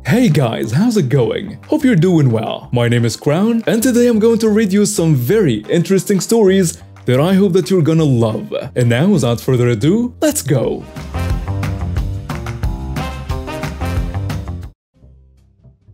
Hey guys, how's it going? Hope you're doing well. My name is Crown, and today I'm going to read you some very interesting stories that I hope that you're gonna love. And now, without further ado, let's go!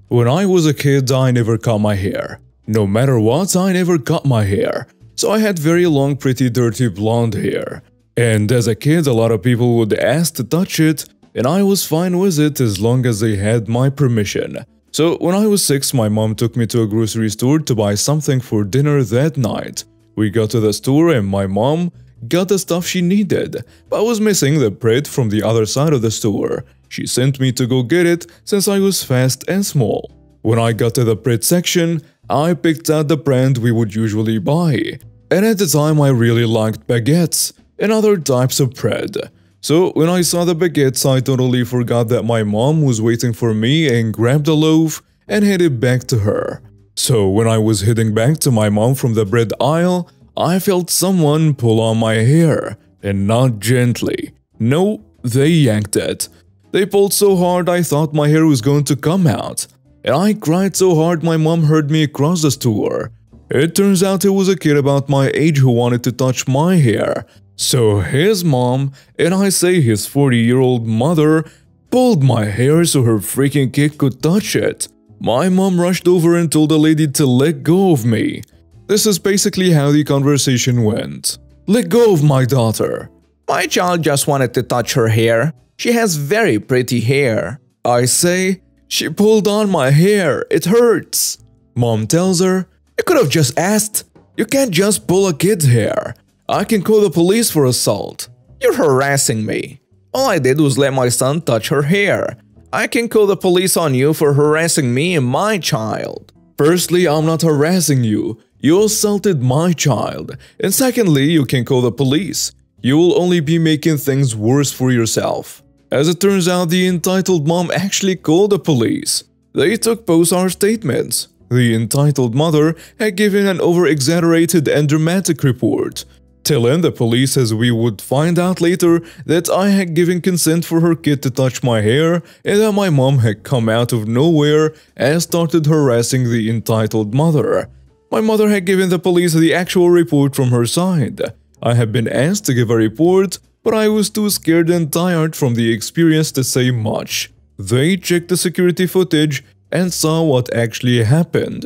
When I was a kid, I never cut my hair. No matter what, I never cut my hair. So I had very long, pretty dirty blonde hair. And as a kid, a lot of people would ask to touch it, and I was fine with it as long as they had my permission. So when I was 6, my mom took me to a grocery store to buy something for dinner that night. We got to the store and my mom got the stuff she needed, but was missing the bread from the other side of the store. She sent me to go get it since I was fast and small. When I got to the bread section, I picked out the brand we would usually buy. And at the time I really liked baguettes and other types of bread. So when I saw the baguettes, I totally forgot that my mom was waiting for me and grabbed a loaf and headed back to her. So when I was heading back to my mom from the bread aisle, I felt someone pull on my hair, and not gently. No, they yanked it. They pulled so hard I thought my hair was going to come out. And I cried so hard my mom heard me across the store. It turns out it was a kid about my age who wanted to touch my hair. So his mom, and I say his 40-year-old mother, pulled my hair so her freaking kid could touch it. My mom rushed over and told the lady to let go of me. This is basically how the conversation went. Let go of my daughter. My child just wanted to touch her hair. She has very pretty hair. I say, she pulled on my hair. It hurts. Mom tells her, you could have just asked. You can't just pull a kid's hair. I can call the police for assault. You're harassing me. All I did was let my son touch her hair. I can call the police on you for harassing me and my child. Firstly, I'm not harassing you. You assaulted my child. And secondly, you can call the police. You will only be making things worse for yourself. As it turns out, the entitled mom actually called the police. They took both our statements. The entitled mother had given an over-exaggerated and dramatic report, telling the police, as we would find out later, that I had given consent for her kid to touch my hair and that my mom had come out of nowhere and started harassing the entitled mother. My mother had given the police the actual report from her side. I had been asked to give a report, but I was too scared and tired from the experience to say much. They checked the security footage and saw what actually happened.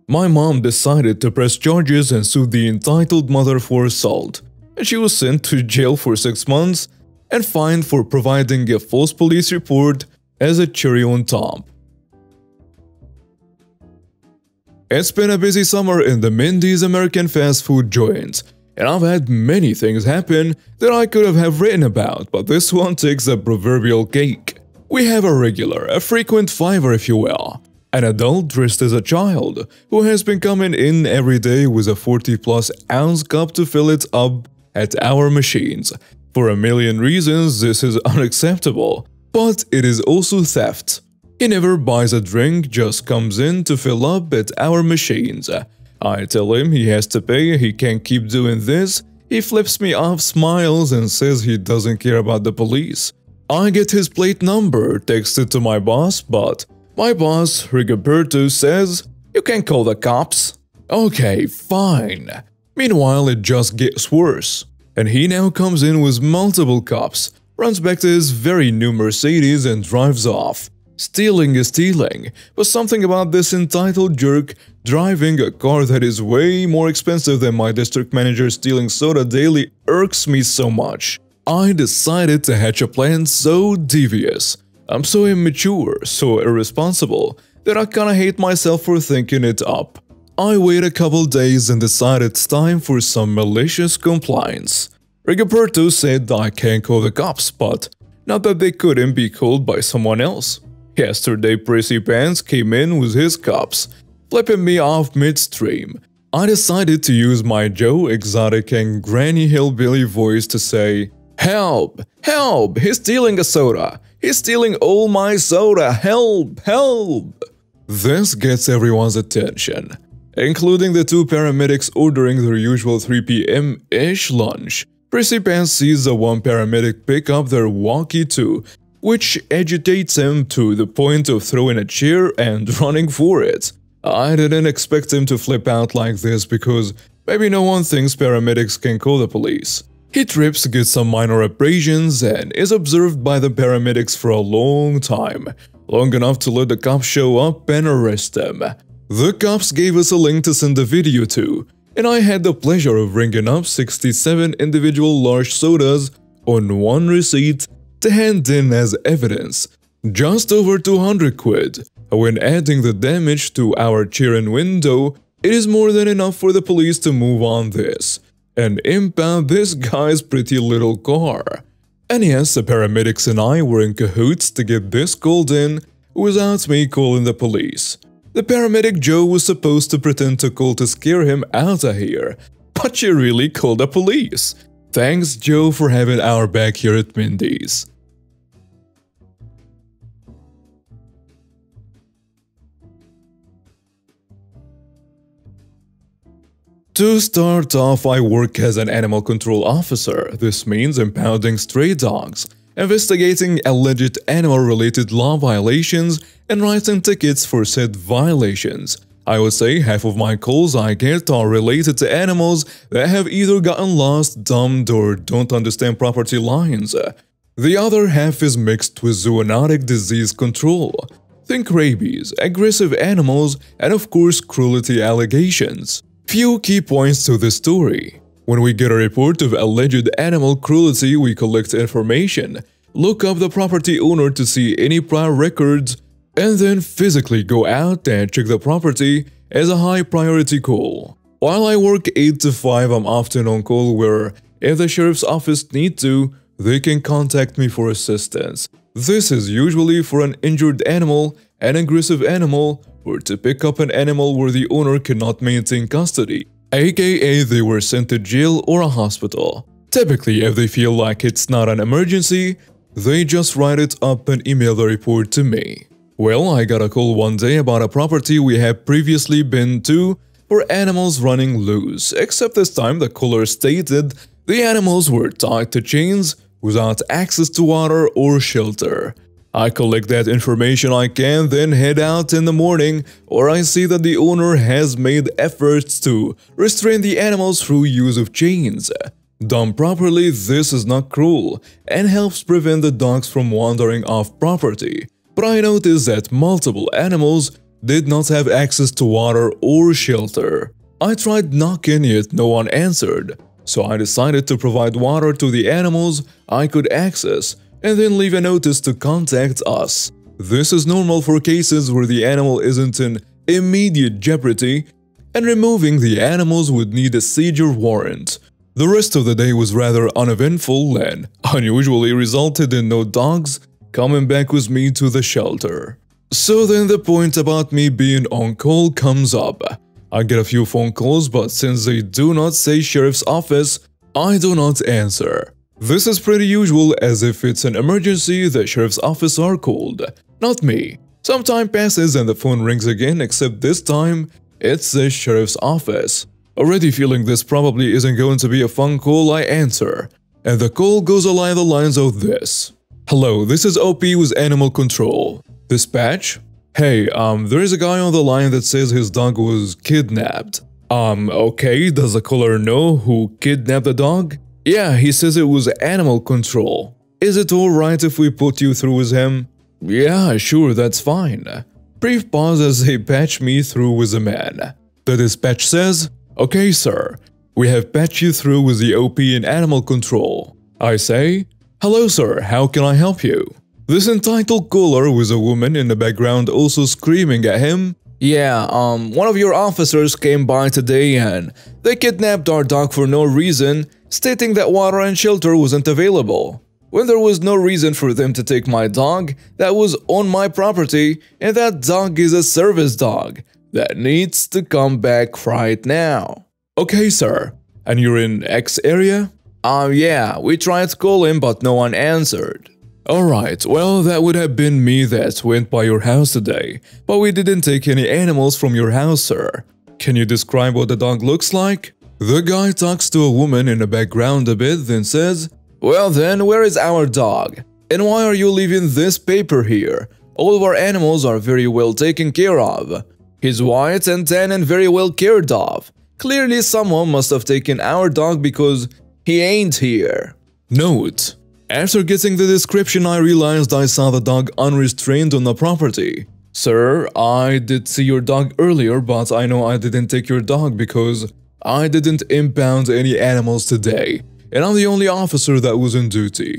My mom decided to press charges and sued the entitled mother for assault, and she was sent to jail for 6 months and fined for providing a false police report as a cherry on top. It's been a busy summer in the Mindy's American fast food joint, and I've had many things happen that I could have written about, but this one takes the proverbial cake. We have a regular, a frequent fiver if you will. An adult dressed as a child who has been coming in every day with a 40+ ounce cup to fill it up at our machines. For a million reasons, this is unacceptable, but it is also theft. He never buys a drink, just comes in to fill up at our machines. I tell him he has to pay, he can't keep doing this. He flips me off, smiles, and says he doesn't care about the police. I get his plate number, texted to my boss, but my boss, Rigoberto, says, you can call the cops. Okay, fine. Meanwhile, it just gets worse. And he now comes in with multiple cops, runs back to his very new Mercedes and drives off. Stealing is stealing, but something about this entitled jerk driving a car that is way more expensive than my district manager stealing soda daily irks me so much. I decided to hatch a plan so devious. I'm so immature, so irresponsible, that I kinda hate myself for thinking it up. I wait a couple days and decide it's time for some malicious compliance. Rigoberto said I can't call the cops, but not that they couldn't be called by someone else. Yesterday, Prissy Pants came in with his cops, flipping me off midstream. I decided to use my Joe Exotic and Granny Hillbilly voice to say, help! Help! He's stealing a soda! He's stealing all my soda! Help! Help! This gets everyone's attention, including the 2 paramedics ordering their usual 3 p.m.-ish lunch. Prissy Pants sees the one paramedic pick up their walkie too which agitates him to the point of throwing a chair and running for it. I didn't expect him to flip out like this because maybe no one thinks paramedics can call the police. He trips, gets some minor abrasions, and is observed by the paramedics for a long time, long enough to let the cops show up and arrest him. The cops gave us a link to send the video to, and I had the pleasure of ringing up 67 individual large sodas on one receipt to hand in as evidence. Just over 200 quid. When adding the damage to our chair and window, it is more than enough for the police to move on this and impound this guy's pretty little car. And yes, the paramedics and I were in cahoots to get this called in without me calling the police. The paramedic Joe was supposed to pretend to call to scare him out of here, but she really called the police. Thanks, Joe, for having our back here at Mindy's. To start off, I work as an animal control officer. This means impounding stray dogs, investigating alleged animal-related law violations, and writing tickets for said violations. I would say half of my calls I get are related to animals that have either gotten lost, dumped, or don't understand property lines. The other half is mixed with zoonotic disease control. Think rabies, aggressive animals, and of course cruelty allegations. Few key points to this story. When we get a report of alleged animal cruelty, we collect information, look up the property owner to see any prior records, and then physically go out and check the property as a high priority call. While I work 8 to 5, I'm often on call where, if the sheriff's office need to, they can contact me for assistance. This is usually for an injured animal, an aggressive animal, or to pick up an animal where the owner cannot maintain custody, aka they were sent to jail or a hospital. Typically, if they feel like it's not an emergency, they just write it up and email the report to me. Well, I got a call one day about a property we had previously been to for animals running loose, except this time the caller stated the animals were tied to chains without access to water or shelter. I collect that information I can, then head out in the morning, or I see that the owner has made efforts to restrain the animals through use of chains. Done properly, this is not cruel and helps prevent the dogs from wandering off property. But I noticed that multiple animals did not have access to water or shelter. I tried knocking, yet no one answered, so I decided to provide water to the animals I could access and then leave a notice to contact us. This is normal for cases where the animal isn't in immediate jeopardy, and removing the animals would need a seizure warrant. The rest of the day was rather uneventful and unusually resulted in no dogs coming back with me to the shelter. So then the point about me being on call comes up. I get a few phone calls, but since they do not say sheriff's office, I do not answer. This is pretty usual, as if it's an emergency, the sheriff's office are called, not me. Some time passes and the phone rings again, except this time, it's the sheriff's office. Already feeling this probably isn't going to be a fun call, I answer. And the call goes along the lines of this. Hello, this is OP with Animal Control. Dispatch? Hey, there is a guy on the line that says his dog was kidnapped. Okay, does the caller know who kidnapped the dog? Yeah, he says it was Animal Control. Is it alright if we put you through with him? Yeah, sure, that's fine. Brief pause as they patch me through with the man. The dispatch says, okay sir, we have patched you through with the OP in Animal Control. I say, hello sir, how can I help you? This entitled caller with a woman in the background also screaming at him, yeah, one of your officers came by today and they kidnapped our dog for no reason, stating that water and shelter wasn't available. When there was no reason for them to take my dog that was on my property, and that dog is a service dog that needs to come back right now. Okay sir, and you're in X area? Yeah, we tried to call him but no one answered. Alright, well that would have been me that went by your house today, but we didn't take any animals from your house, sir. Can you describe what the dog looks like? The guy talks to a woman in the background a bit, then says, well then, where is our dog? And why are you leaving this paper here? All of our animals are very well taken care of. He's white and tan and very well cared of. Clearly someone must have taken our dog because he ain't here. Note: after getting the description, I realized I saw the dog unrestrained on the property. Sir, I did see your dog earlier, but I know I didn't take your dog because I didn't impound any animals today, and I'm the only officer that was on duty.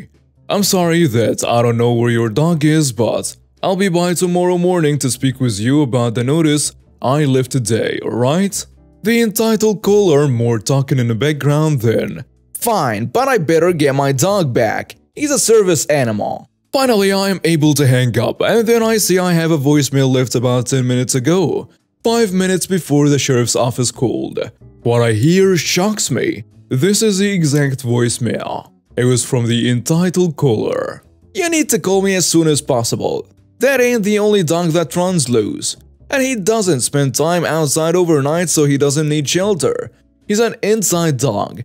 I'm sorry that I don't know where your dog is, but I'll be by tomorrow morning to speak with you about the notice I left today, alright? The entitled caller more talking in the background then. Fine, but I better get my dog back. He's a service animal. Finally, I am able to hang up, and then I see I have a voicemail left about 10 minutes ago, 5 minutes before the sheriff's office called. What I hear shocks me. This is the exact voicemail. It was from the entitled caller. You need to call me as soon as possible. That ain't the only dog that runs loose. And he doesn't spend time outside overnight, so he doesn't need shelter. He's an inside dog.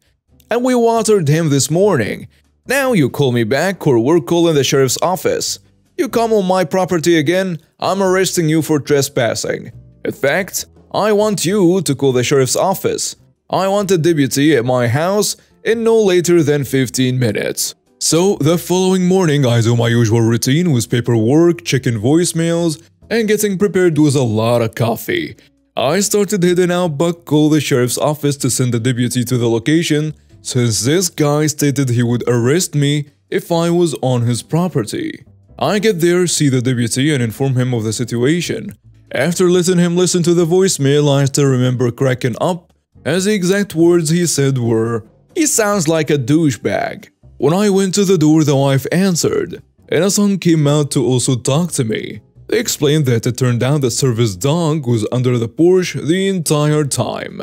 And we watered him this morning. Now you call me back or we're calling the sheriff's office. You come on my property again, I'm arresting you for trespassing. In fact, I want you to call the sheriff's office. I want a deputy at my house in no later than 15 minutes. So, the following morning I do my usual routine with paperwork, checking voicemails, and getting prepared with a lot of coffee. I started heading out but called the sheriff's office to send a deputy to the location since this guy stated he would arrest me if I was on his property. I get there, see the deputy, and inform him of the situation. After letting him listen to the voicemail, I still remember cracking up, as the exact words he said were, "He sounds like a douchebag." When I went to the door, the wife answered, and a son came out to also talk to me. They explained that it turned out the service dog was under the porch the entire time.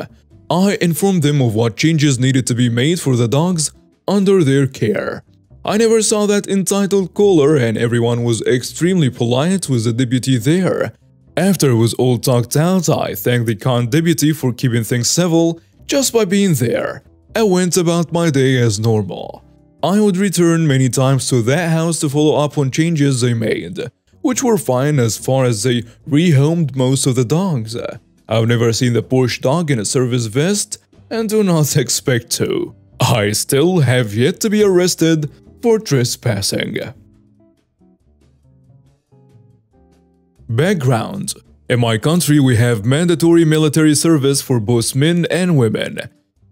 I informed them of what changes needed to be made for the dogs under their care. I never saw that entitled caller, and everyone was extremely polite with the deputy there. After it was all talked out, I thanked the kind deputy for keeping things civil just by being there. I went about my day as normal. I would return many times to that house to follow up on changes they made, which were fine as far as they rehomed most of the dogs. I've never seen the porch dog in a service vest and do not expect to. I still have yet to be arrested for trespassing. Background: in my country, we have mandatory military service for both men and women.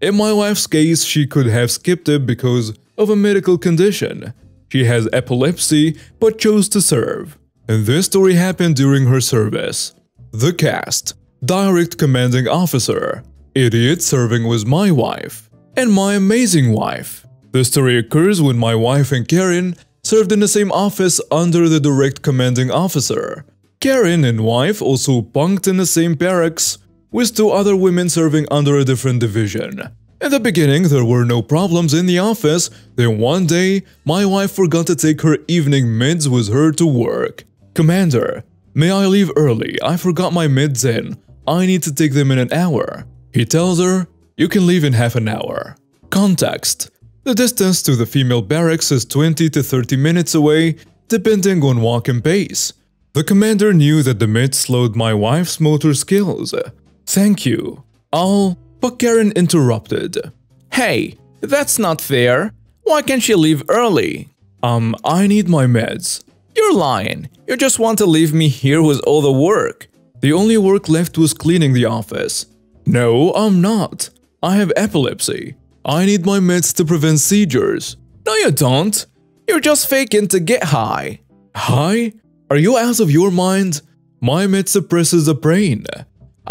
In my wife's case, she could have skipped it because of a medical condition. She has epilepsy but chose to serve. And this story happened during her service. The cast: Direct Commanding Officer, Idiot serving with my wife, and my amazing wife. The story occurs when my wife and Karen served in the same office under the Direct Commanding Officer. Karen and wife also bunked in the same barracks with two other women serving under a different division. In the beginning, there were no problems in the office. Then one day, my wife forgot to take her evening meds with her to work. "Commander, may I leave early? I forgot my meds in. I need to take them in an hour." He tells her, "You can leave in half an hour." Context: the distance to the female barracks is 20 to 30 minutes away, depending on walking pace. The commander knew that the meds slowed my wife's motor skills. "Thank you. But Karen interrupted. "Hey, that's not fair. Why can't she leave early?" I need my meds." "You're lying. You just want to leave me here with all the work." "The only work left was cleaning the office." "No, I'm not. I have epilepsy. I need my meds to prevent seizures." "No, you don't. You're just faking to get high." "High? Are you out of your mind? My med suppresses the brain.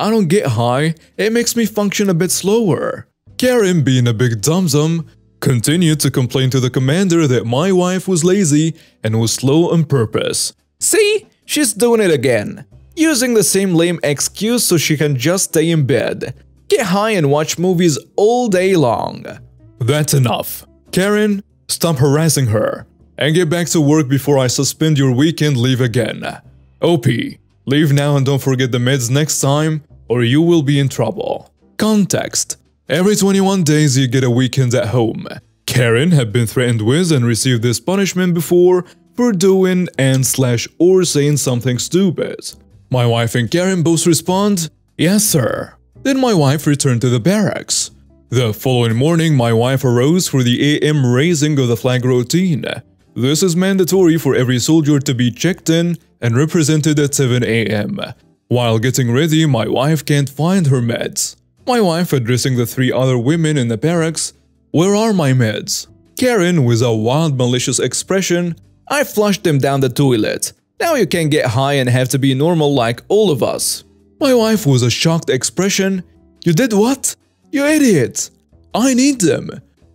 I don't get high, it makes me function a bit slower." Karen, being a big dum-dum, continued to complain to the commander that my wife was lazy and was slow on purpose. "See? She's doing it again. Using the same lame excuse so she can just stay in bed. Get high and watch movies all day long." "That's enough. Karen, stop harassing her. And get back to work before I suspend your weekend leave again. OP, leave now and don't forget the meds next time, or you will be in trouble." Context: every 21 days you get a weekend at home. Karen had been threatened with and received this punishment before for doing and/or saying something stupid. My wife and Karen both respond, "Yes, sir." Then my wife returned to the barracks. The following morning, my wife arose for the AM raising of the flag routine. This is mandatory for every soldier to be checked in and represented at 7 AM. While getting ready, my wife can't find her meds. My wife addressing the 3 other women in the barracks, "Where are my meds?" Karen, with a wild malicious expression, "I flushed them down the toilet. Now you can get high and have to be normal like all of us." My wife with a shocked expression, "You did what? You idiot! I need them.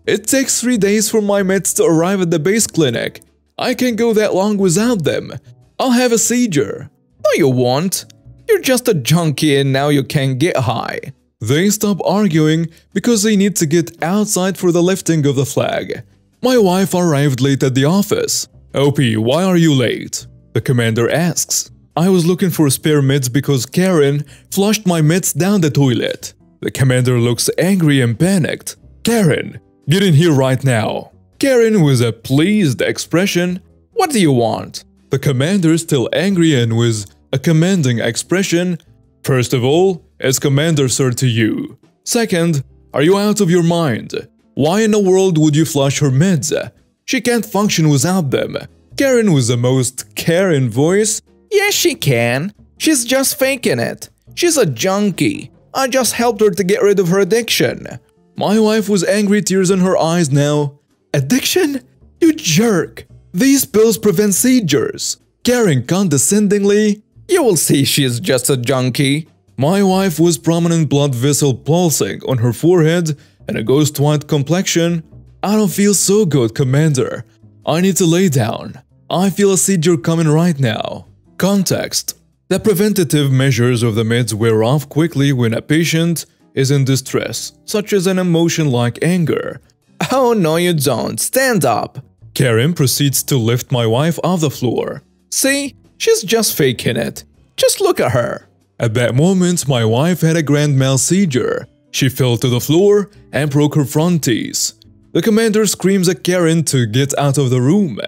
It takes 3 days for my meds to arrive at the base clinic. I can't go that long without them. I'll have a seizure." "No you won't. You're just a junkie and now you can't get high." They stop arguing because they need to get outside for the lifting of the flag. My wife arrived late at the office. "OP, why are you late?" The commander asks. "I was looking for spare meds because Karen flushed my meds down the toilet." The commander looks angry and panicked. "Karen, get in here right now." Karen with a pleased expression, "What do you want?" The commander still angry and with a commanding expression, "First of all, it's Commander Sir to you. Second, are you out of your mind? Why in the world would you flush her meds? She can't function without them." Karen with the most Karen voice, "Yes she can. She's just faking it. She's a junkie. I just helped her to get rid of her addiction." My wife with angry tears in her eyes now, "Addiction? You jerk. These pills prevent seizures." Karen condescendingly, "You will see she's just a junkie." My wife with prominent blood vessel pulsing on her forehead and a ghost white complexion, "I don't feel so good, Commander. I need to lay down. I feel a seizure coming right now." Context: the preventative measures of the meds wear off quickly when a patient is in distress, such as an emotion like anger. "Oh no you don't, stand up." Karen proceeds to lift my wife off the floor. "See, she's just faking it. Just look at her." At that moment, my wife had a grand mal seizure. She fell to the floor and broke her front teeth. The commander screams at Karen to get out of the room.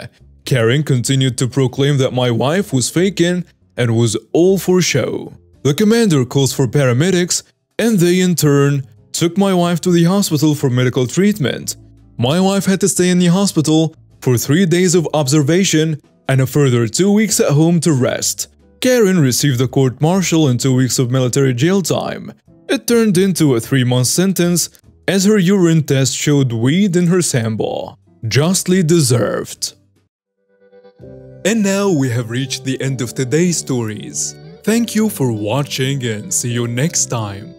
Karen continued to proclaim that my wife was faking and was all for show. The commander calls for paramedics and they in turn took my wife to the hospital for medical treatment. My wife had to stay in the hospital for 3 days of observation and a further 2 weeks at home to rest. Karen received a court-martial and 2 weeks of military jail time. It turned into a 3-month sentence as her urine test showed weed in her sample. Justly deserved. And now we have reached the end of today's stories. Thank you for watching and see you next time.